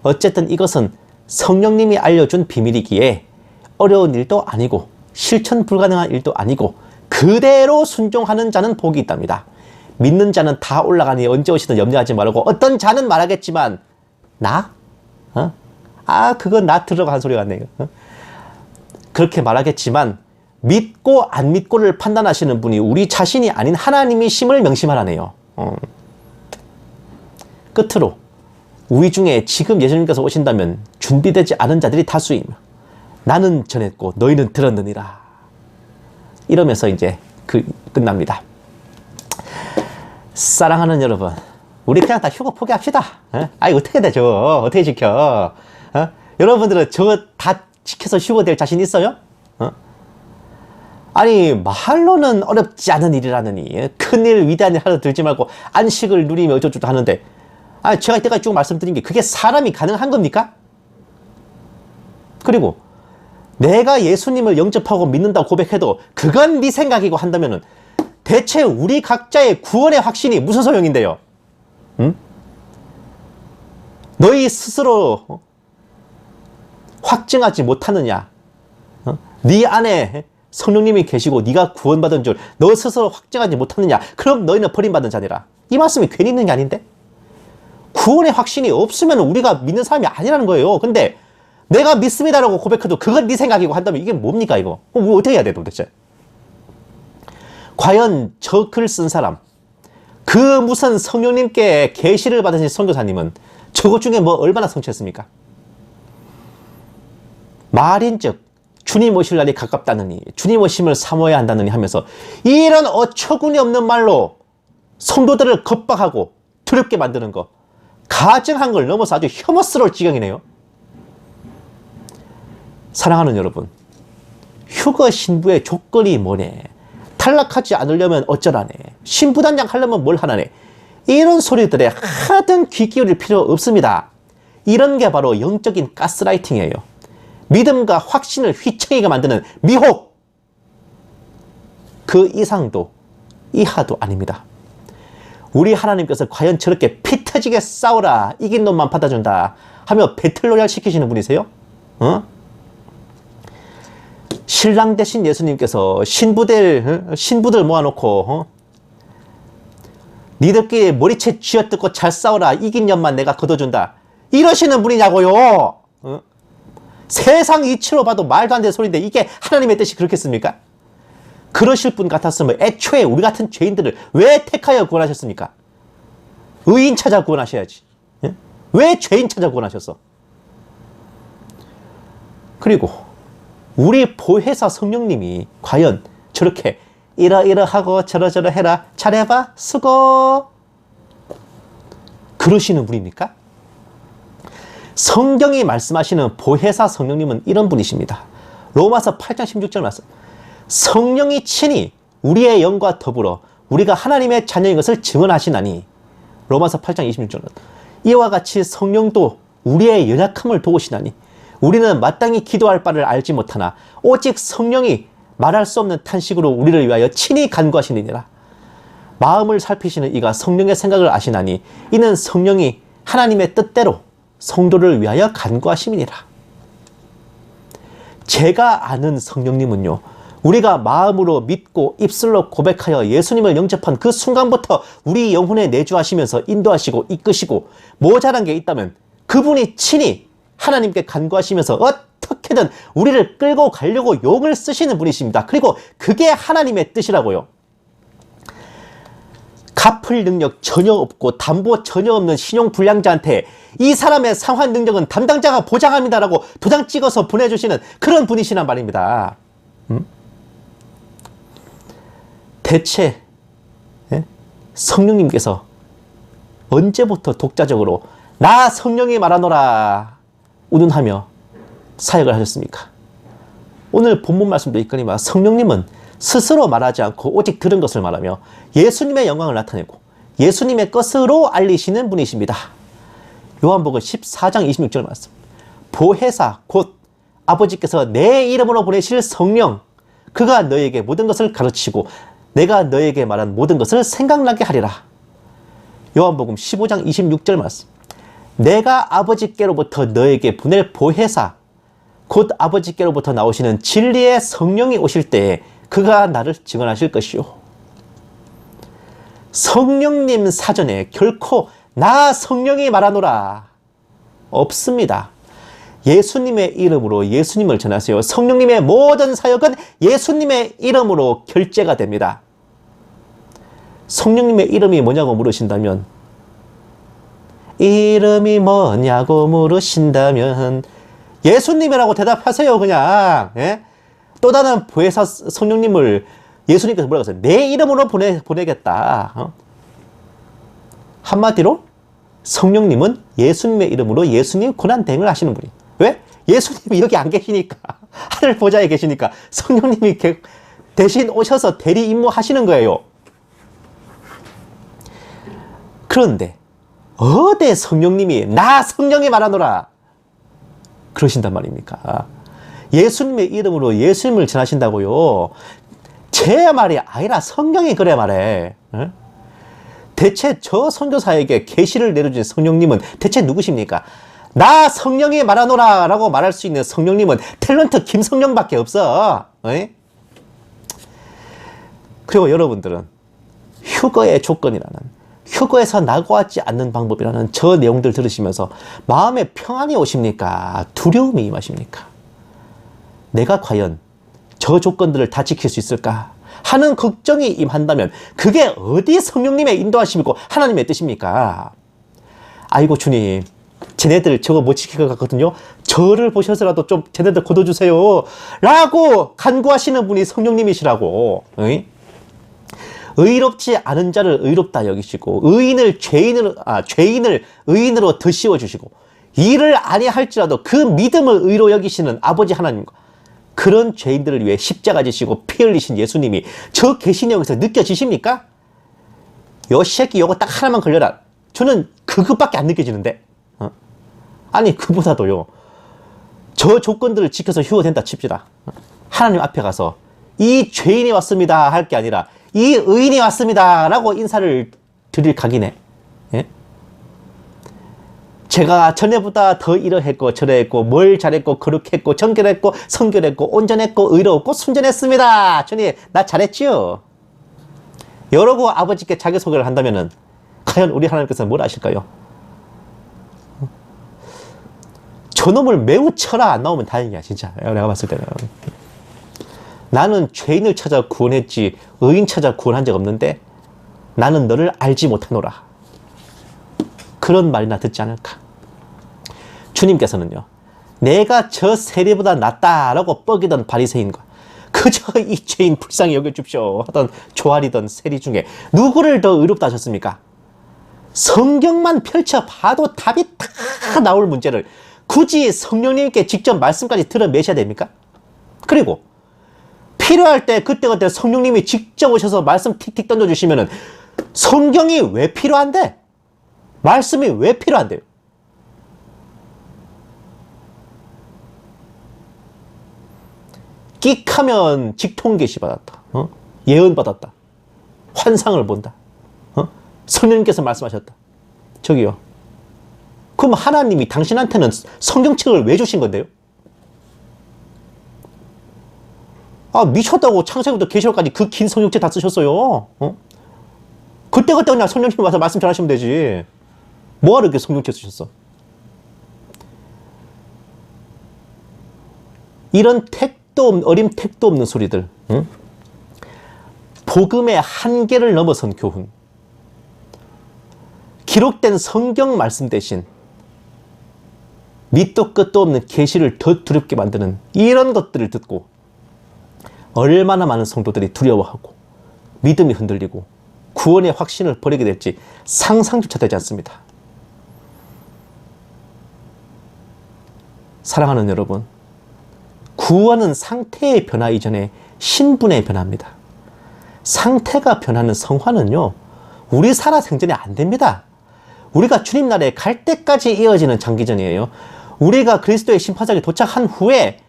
어쨌든 이것은 성령님이 알려준 비밀이기에 어려운 일도 아니고 실천 불가능한 일도 아니고 그대로 순종하는 자는 복이 있답니다. 믿는 자는 다 올라가니 언제 오시든 염려하지 말고, 어떤 자는 말하겠지만 나? 그건 나 들으라고 한 소리 같네요. 그렇게 말하겠지만 믿고 안 믿고를 판단하시는 분이 우리 자신이 아닌 하나님이심을 명심하라네요. 끝으로 우리 중에 지금 예수님께서 오신다면 준비되지 않은 자들이 다수이며 나는 전했고 너희는 들었느니라 이러면서 이제 끝납니다. 사랑하는 여러분, 우리 그냥 다 휴거 포기합시다. 어떻게 되죠? 어떻게 지켜? 여러분들은 저거 다 지켜서 휴거 될 자신 있어요? 아니 말로는 어렵지 않은 일이라느니 큰일, 위대한 일 하려 들지 말고 안식을 누리며 어쩌고저쩌고 하는데, 제가 이때까지 쭉 말씀드린 게 그게 사람이 가능한 겁니까? 그리고 내가 예수님을 영접하고 믿는다고 고백해도 그건 네 생각이고 한다면은 대체 우리 각자의 구원의 확신이 무슨 소용인데요? 너희 스스로 확증하지 못하느냐? 네 안에 성령님이 계시고 네가 구원받은 줄 너 스스로 확증하지 못하느냐? 그럼 너희는 버림받은 자니라. 이 말씀이 괜히 있는 게 아닌데? 구원의 확신이 없으면 우리가 믿는 사람이 아니라는 거예요. 근데 내가 믿습니다라고 고백해도 그건 네 생각이고 한다면 이게 뭡니까 이거? 뭐 어떻게 해야 돼 도대체? 과연 저 글 쓴 사람, 그 무슨 성령님께 계시를 받으신 선교사님은 저것 중에 뭐 얼마나 성취했습니까? 말인즉 주님 오실 날이 가깝다느니 주님 오심을 사모해야 한다느니 하면서 이런 어처구니 없는 말로 성도들을 겁박하고 두렵게 만드는 거, 가증한 걸 넘어서 아주 혐오스러울 지경이네요. 사랑하는 여러분, 휴거 신부의 조건이 뭐네? 탈락하지 않으려면 어쩌라네? 신부단장 하려면 뭘 하나네? 이런 소리들에 하등 귀 기울일 필요 없습니다. 이런 게 바로 영적인 가스라이팅이에요. 믿음과 확신을 휘청이게 만드는 미혹! 그 이상도 이하도 아닙니다. 우리 하나님께서 과연 저렇게 피 터지게 싸우라, 이긴 놈만 받아준다 하며 배틀로얄 시키시는 분이세요? 신랑 대신 예수님께서 신부들 모아놓고 니들끼리 머리채 쥐어뜯고 잘 싸워라, 이긴 년만 내가 거둬준다 이러시는 분이냐고요. 세상 이치로 봐도 말도 안 되는 소리인데 이게 하나님의 뜻이 그렇겠습니까? 그러실 분 같았으면 애초에 우리 같은 죄인들을 왜 택하여 구원하셨습니까? 의인 찾아 구원하셔야지. 왜 죄인 찾아 구원하셨어? 그리고 우리 보혜사 성령님이 과연 저렇게 이러이러하고 저러저러 해라, 잘해봐, 수고, 그러시는 분입니까? 성경이 말씀하시는 보혜사 성령님은 이런 분이십니다. 로마서 8장 16절 말씀, 성령이 친히 우리의 영과 더불어 우리가 하나님의 자녀인 것을 증언하시나니, 로마서 8장 26절은 이와 같이 성령도 우리의 연약함을 도우시나니 우리는 마땅히 기도할 바를 알지 못하나 오직 성령이 말할 수 없는 탄식으로 우리를 위하여 친히 간구하시느니라. 마음을 살피시는 이가 성령의 생각을 아시나니 이는 성령이 하나님의 뜻대로 성도를 위하여 간구하심이니라. 제가 아는 성령님은요, 우리가 마음으로 믿고 입술로 고백하여 예수님을 영접한 그 순간부터 우리 영혼에 내주하시면서 인도하시고 이끄시고 모자란 게 있다면 그분이 친히 하나님께 간구하시면서 어떻게든 우리를 끌고 가려고 용을 쓰시는 분이십니다. 그리고 그게 하나님의 뜻이라고요. 갚을 능력 전혀 없고 담보 전혀 없는 신용불량자한테 이 사람의 상환 능력은 담당자가 보장합니다라고 도장 찍어서 보내주시는 그런 분이시란 말입니다. 대체 성령님께서 언제부터 독자적으로 나 성령이 말하노라 운운하며 사역을 하셨습니까? 오늘 본문 말씀도 있거니와 성령님은 스스로 말하지 않고 오직 들은 것을 말하며 예수님의 영광을 나타내고 예수님의 것으로 알리시는 분이십니다. 요한복음 14장 26절 말씀. 보혜사 곧 아버지께서 내 이름으로 보내실 성령 그가 너에게 모든 것을 가르치고 내가 너에게 말한 모든 것을 생각나게 하리라. 요한복음 15장 26절 말씀. 내가 아버지께로부터 너에게 보낼 보혜사 곧 아버지께로부터 나오시는 진리의 성령이 오실 때에 그가 나를 증언하실 것이요. 성령님 사전에 결코 나 성령이 말하노라 없습니다. 예수님의 이름으로 예수님을 전하세요. 성령님의 모든 사역은 예수님의 이름으로 결제가 됩니다. 성령님의 이름이 뭐냐고 물으신다면 이름이 뭐냐고 물으신다면 예수님이라고 대답하세요. 그냥. 예? 또 다른 보혜사 성령님을 예수님께서 뭐라고 했어요? 내 이름으로 보내겠다. 한마디로 성령님은 예수님의 이름으로 예수님 고난대행을 하시는 분이. 왜? 예수님이 여기 안 계시니까. 하늘 보좌에 계시니까 성령님이 대신 오셔서 대리 임무하시는 거예요. 그런데 어디 성령님이 나 성령이 말하노라 그러신단 말입니까? 예수님의 이름으로 예수님을 전하신다고요. 제 말이 아니라 성경이 그래 말해. 대체 저 선교사에게 계시를 내려준 성령님은 대체 누구십니까? 나 성령이 말하노라 라고 말할 수 있는 성령님은 탤런트 김성령밖에 없어. 그리고 여러분들은 휴거의 조건이라는 휴거에서 나고하지 않는 방법이라는 저 내용들 들으시면서 마음에 평안이 오십니까? 두려움이 임하십니까? 내가 과연 저 조건들을 다 지킬 수 있을까? 하는 걱정이 임한다면 그게 어디 성령님의 인도하심이고 하나님의 뜻입니까? 아이고 주님, 쟤네들 저거 못 지킬 것 같거든요. 저를 보셔서라도 좀 쟤네들 거둬주세요 라고 간구하시는 분이 성령님이시라고. 의롭지 않은 자를 의롭다 여기시고 의인을 죄인을 의인으로 드시워 주시고 일을 아니할지라도 그 믿음을 의로 여기시는 아버지 하나님과 그런 죄인들을 위해 십자가 지시고 피 흘리신 예수님이 저 계신 여기서 느껴지십니까? 요 새끼 요거 딱 하나만 걸려라. 저는 그것밖에 안 느껴지는데. 아니 그보다도요. 저 조건들을 지켜서 휴거된다 칩시다. 하나님 앞에 가서 이 죄인이 왔습니다 할 게 아니라 이 의인이 왔습니다 라고 인사를 드릴 각이네. 예? 제가 전에보다 더 이러했고 저러했고 뭘 잘했고 거룩했고 정결했고 성결했고 온전했고 의로웠고 순전했습니다. 주님 나 잘했지요? 이러고 아버지께 자기소개를 한다면은 과연 우리 하나님께서는 뭘 하실까요? 저놈을 매우 쳐라 안 나오면 다행이야 진짜. 내가 봤을 때는 나는 죄인을 찾아 구원했지 의인 찾아 구원한 적 없는데 나는 너를 알지 못하노라. 그런 말이나 듣지 않을까? 주님께서는요. 내가 저 세리보다 낫다라고 뻐기던 바리새인과 그저 이 죄인 불쌍히 여겨줍시오 하던 조아리던 세리 중에 누구를 더 의롭다 하셨습니까? 성경만 펼쳐봐도 답이 다 나올 문제를 굳이 성령님께 직접 말씀까지 들어매셔야 됩니까? 그리고 필요할 때 그때그때 성령님이 직접 오셔서 말씀 틱틱 던져주시면은 성경이 왜 필요한데? 말씀이 왜 필요한데요? 끽하면 직통 계시받았다. 예언 받았다. 환상을 본다. 성령님께서 말씀하셨다. 저기요. 그럼 하나님이 당신한테는 성경책을 왜 주신 건데요? 아, 미쳤다고. 창세기부터 계시록까지 그 긴 성경책 다 쓰셨어요. 그때그때 그냥 성령님 와서 말씀 전하시면 되지. 뭐하러 이렇게 성경책 쓰셨어? 이런 어림 택도 없는 소리들. 복음의 한계를 넘어선 교훈. 기록된 성경 말씀 대신 밑도 끝도 없는 계시를 더 두렵게 만드는 이런 것들을 듣고 얼마나 많은 성도들이 두려워하고 믿음이 흔들리고 구원의 확신을 버리게 될지 상상조차 되지 않습니다. 사랑하는 여러분, 구원은 상태의 변화 이전에 신분의 변화입니다. 상태가 변하는 성화는요, 우리 살아생전에 안 됩니다. 우리가 주님 나라에 갈 때까지 이어지는 장기전이에요. 우리가 그리스도의 심판석에 도착한 후에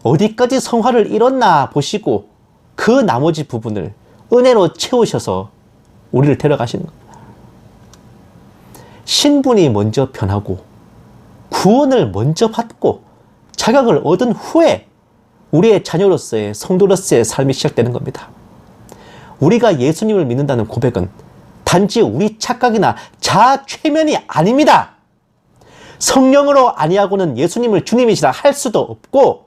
어디까지 성화를 이뤘나 보시고 그 나머지 부분을 은혜로 채우셔서 우리를 데려가시는 겁니다. 신분이 먼저 변하고 구원을 먼저 받고 자격을 얻은 후에 우리의 자녀로서의 성도로서의 삶이 시작되는 겁니다. 우리가 예수님을 믿는다는 고백은 단지 우리 착각이나 자아 최면이 아닙니다. 성령으로 아니하고는 예수님을 주님이시라 할 수도 없고,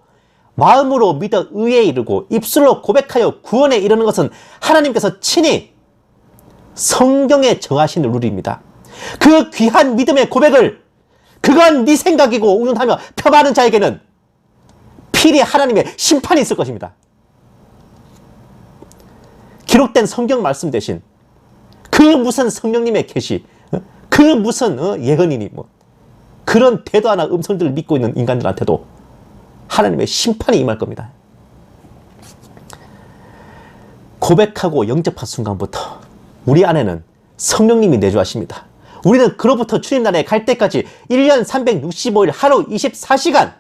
마음으로 믿어 의에 이르고 입술로 고백하여 구원에 이르는 것은 하나님께서 친히 성경에 정하신 룰입니다. 그 귀한 믿음의 고백을 그건 네 생각이고 운운하며 폄하하는 자에게는 필히 하나님의 심판이 있을 것입니다. 기록된 성경 말씀 대신 그 무슨 성령님의 계시, 그 무슨 예언이니 뭐 그런 대도하나 음성들을 믿고 있는 인간들한테도 하나님의 심판이 임할 겁니다. 고백하고 영접한 순간부터 우리 안에는 성령님이 내주하십니다. 우리는 그로부터 주님 나라에 갈 때까지 1년 365일 하루 24시간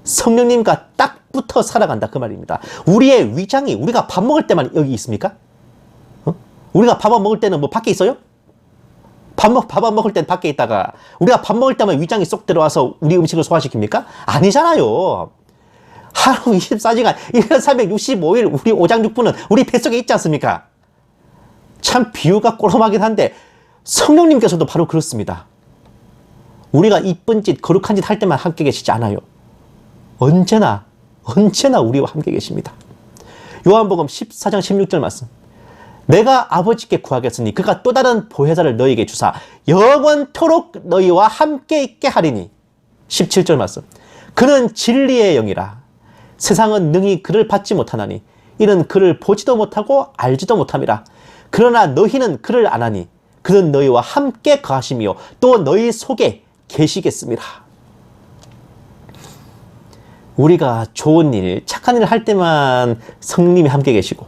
성령님과 딱 붙어 살아간다 그 말입니다. 우리의 위장이 우리가 밥 먹을 때만 여기 있습니까? 우리가 밥 먹을 때는 뭐 밖에 있어요? 밥 먹을 때는 밖에 있다가 우리가 밥 먹을 때만 위장이 쏙 들어와서 우리 음식을 소화시킵니까? 아니잖아요. 하루 24시간 1년 365일 우리 오장육부는 우리 뱃속에 있지 않습니까? 참 비유가 꼬롬하긴 한데 성령님께서도 바로 그렇습니다. 우리가 이쁜 짓 거룩한 짓 할 때만 함께 계시지 않아요. 언제나 우리와 함께 계십니다. 요한복음 14장 16절 말씀. 내가 아버지께 구하겠으니 그가 또 다른 보혜사를 너희에게 주사 영원토록 너희와 함께 있게 하리니. 17절 말씀. 그는 진리의 영이라. 세상은 능히 그를 받지 못하나니 이는 그를 보지도 못하고 알지도 못함이라. 그러나 너희는 그를 아나니 그는 너희와 함께 거하시며 또 너희 속에 계시겠습니다. 우리가 좋은 일, 착한 일을 할 때만 성령님이 함께 계시고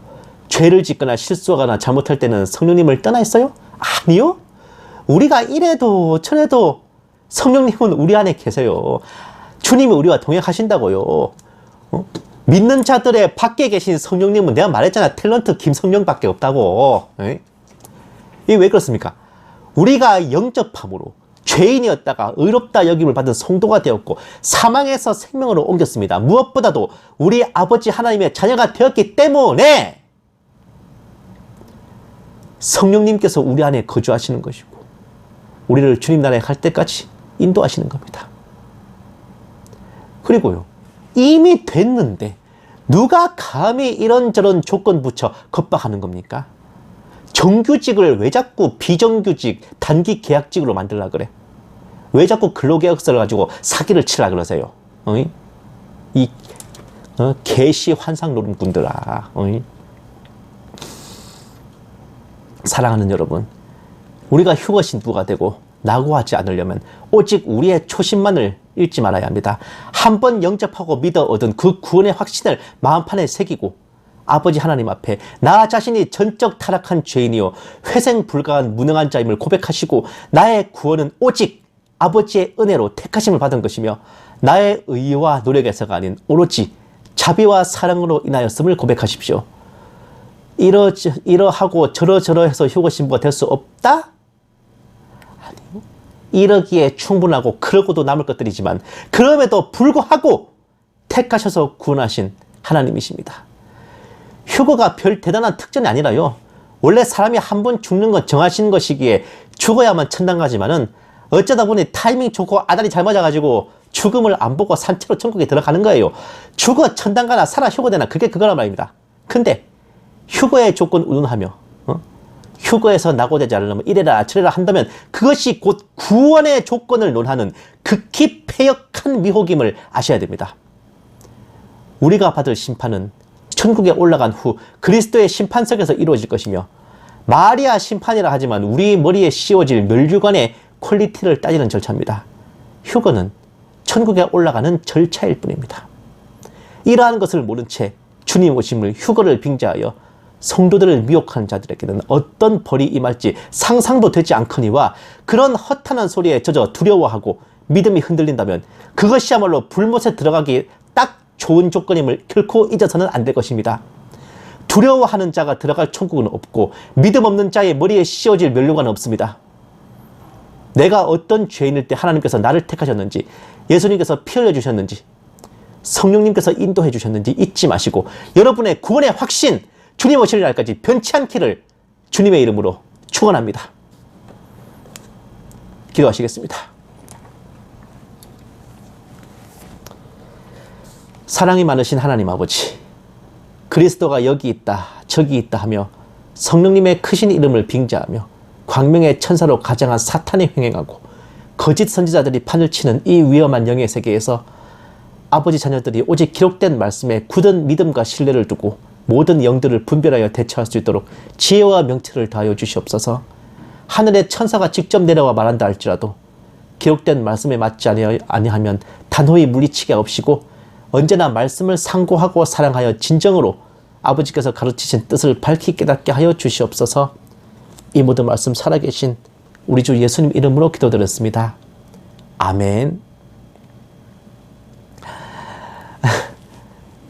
죄를 짓거나 실수하거나 잘못할 때는 성령님을 떠나 있어요? 아니요. 우리가 이래도 저래도 성령님은 우리 안에 계세요. 주님이 우리와 동행하신다고요. 믿는 자들의 밖에 계신 성령님은 내가 말했잖아. 탤런트 김성령밖에 없다고. 이게 왜 그렇습니까? 우리가 영접함으로 죄인이었다가 의롭다 여김을 받은 성도가 되었고 사망에서 생명으로 옮겼습니다. 무엇보다도 우리 아버지 하나님의 자녀가 되었기 때문에 성령님께서 우리 안에 거주하시는 것이고 우리를 주님 나라에 갈 때까지 인도하시는 겁니다. 그리고요, 이미 됐는데 누가 감히 이런저런 조건 붙여 겁박하는 겁니까? 정규직을 왜 자꾸 비정규직, 단기 계약직으로 만들려고 그래? 왜 자꾸 근로계약서를 가지고 사기를 치려고 그러세요? 개시 환상 노름꾼들아. 사랑하는 여러분, 우리가 휴거 신부가 되고 낙오하지 않으려면 오직 우리의 초심만을 잃지 말아야 합니다. 한번 영접하고 믿어 얻은 그 구원의 확신을 마음판에 새기고 아버지 하나님 앞에 나 자신이 전적 타락한 죄인이요 회생 불가한 무능한 자임을 고백하시고 나의 구원은 오직 아버지의 은혜로 택하심을 받은 것이며 나의 의와 노력에서가 아닌 오로지 자비와 사랑으로 인하였음을 고백하십시오. 이러하고 저러저러해서 휴거 신부가 될 수 없다? 아니요. 이러기에 충분하고 그러고도 남을 것들이지만 그럼에도 불구하고 택하셔서 구원하신 하나님이십니다. 휴거가 별 대단한 특전이 아니라요. 원래 사람이 한 번 죽는 건 정하신 것이기에 죽어야만 천당 가지만은 어쩌다 보니 타이밍 좋고 아다리 잘 맞아가지고 죽음을 안 보고 산채로 천국에 들어가는 거예요. 죽어 천당 가나 살아 휴거되나 그게 그거란 말입니다. 근데 휴거의 조건 운운하며 휴거에서 낙오되지 않으려면 이래라 저래라 한다면 그것이 곧 구원의 조건을 논하는 극히 패역한 미혹임을 아셔야 됩니다. 우리가 받을 심판은 천국에 올라간 후 그리스도의 심판석에서 이루어질 것이며 마리아 심판이라 하지만 우리 머리에 씌워질 멸류관의 퀄리티를 따지는 절차입니다. 휴거는 천국에 올라가는 절차일 뿐입니다. 이러한 것을 모른 채 주님 오심을 휴거를 빙자하여 성도들을 미혹하는 자들에게는 어떤 벌이 임할지 상상도 되지 않거니와 그런 허탄한 소리에 젖어 두려워하고 믿음이 흔들린다면 그것이야말로 불못에 들어가기 딱 좋은 조건임을 결코 잊어서는 안 될 것입니다. 두려워하는 자가 들어갈 천국은 없고 믿음 없는 자의 머리에 씌워질 멸류관은 없습니다. 내가 어떤 죄인일 때 하나님께서 나를 택하셨는지 예수님께서 피 흘려주셨는지 성령님께서 인도해 주셨는지 잊지 마시고 여러분의 구원의 확신 주님 오실 날까지 변치 않기를 주님의 이름으로 축원합니다. 기도하시겠습니다. 사랑이 많으신 하나님 아버지, 그리스도가 여기 있다 저기 있다 하며 성령님의 크신 이름을 빙자하며 광명의 천사로 가장한 사탄이 횡행하고 거짓 선지자들이 판을 치는 이 위험한 영의 세계에서 아버지 자녀들이 오직 기록된 말씀에 굳은 믿음과 신뢰를 두고 모든 영들을 분별하여 대처할 수 있도록 지혜와 명철을 다하여 주시옵소서. 하늘의 천사가 직접 내려와 말한다 할지라도 기록된 말씀에 맞지 아니하면 단호히 물리치게 없이고 언제나 말씀을 상고하고 사랑하여 진정으로 아버지께서 가르치신 뜻을 밝히 깨닫게 하여 주시옵소서. 이 모든 말씀 살아계신 우리 주 예수님 이름으로 기도드렸습니다. 아멘.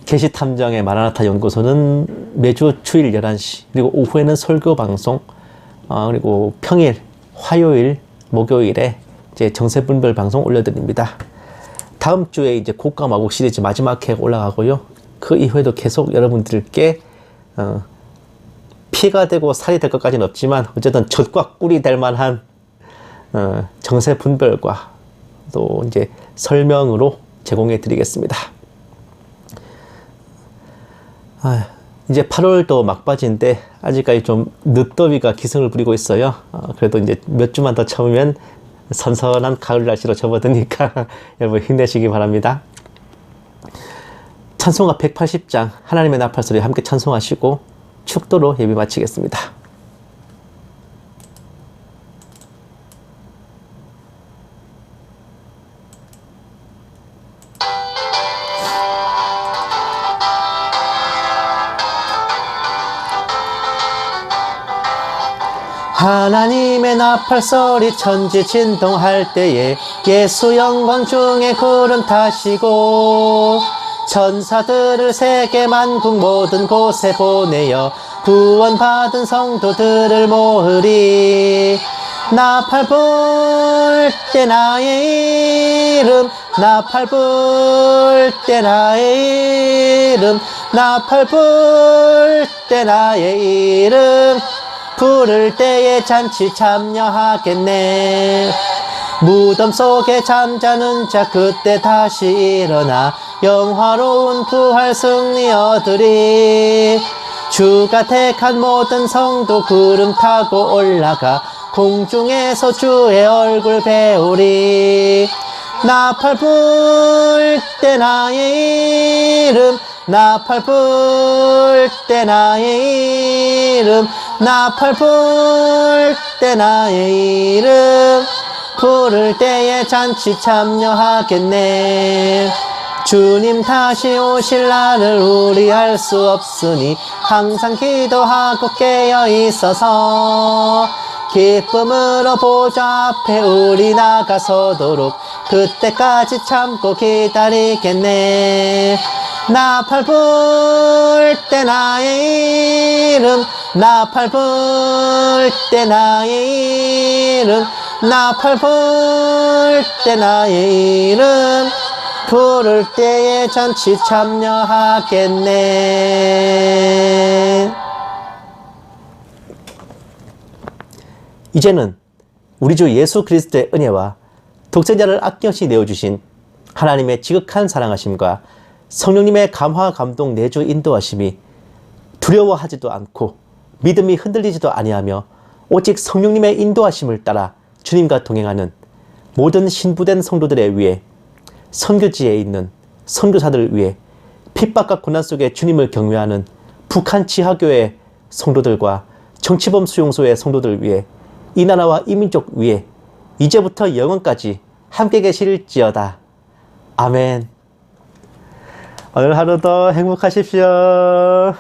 계시탐정의 마라나타 연구소는 매주 주일 11시 그리고 오후에는 설교 방송 그리고 평일, 화요일, 목요일에 이제 정세분별 방송 올려드립니다. 다음 주에 이제 곡과 마곡 시리즈 마지막 회가 올라가고요. 그 이후에도 계속 여러분들께 피가 되고 살이 될 것까지는 없지만 어쨌든 젖과 꿀이 될 만한 정세 분별과 또 이제 설명으로 제공해 드리겠습니다. 이제 8월도 막바지인데 아직까지 좀 늦더위가 기승을 부리고 있어요. 그래도 이제 몇 주만 더 참으면 선선한 가을 날씨로 접어드니까 여러분 힘내시기 바랍니다. 찬송가 180장 하나님의 나팔소리 함께 찬송하시고 축도로 예배 마치겠습니다. 하나님의 나팔소리 천지 진동할 때에 예수 영광 중에 구름 타시고 천사들을 세계 만국 모든 곳에 보내어 구원받은 성도들을 모으리. 나팔 불 때 나의 이름 나팔 불 때 나의 이름 나팔 불 때 나의 이름 부를 때에 잔치 참여하겠네. 무덤 속에 잠자는 자 그때 다시 일어나 영화로운 부활 승리 얻으리. 주가 택한 모든 성도 구름 타고 올라가 공중에서 주의 얼굴 배우리. 나팔 불 때 나의 이름 나팔 불 때 나의 이름 나팔 불 때 나의 이름 부를 때에 잔치 참여하겠네. 주님 다시 오실 날을 우리 알 수 없으니 항상 기도하고 깨어 있어서 기쁨으로 보좌 앞에 우리 나가서도록 그때까지 참고 기다리겠네. 나팔 불 때 나의 이름 나팔 불 때 나의 이름 나팔 불 때 나의 이름 부를 때에 잔치 참여하겠네. 이제는 우리 주 예수 그리스도의 은혜와 독생자를 아낌없이 내어주신 하나님의 지극한 사랑하심과 성령님의 감화 감동 내주 인도하심이 두려워하지도 않고 믿음이 흔들리지도 아니하며 오직 성령님의 인도하심을 따라 주님과 동행하는 모든 신부된 성도들에 위해 선교지에 있는 선교사들을 위해 핍박과 고난 속에 주님을 경외하는 북한 지하교회 성도들과 정치범 수용소의 성도들을 위해 이 나라와 이 민족 위에 이제부터 영원까지 함께 계실지어다. 아멘. 오늘 하루도 행복하십시오.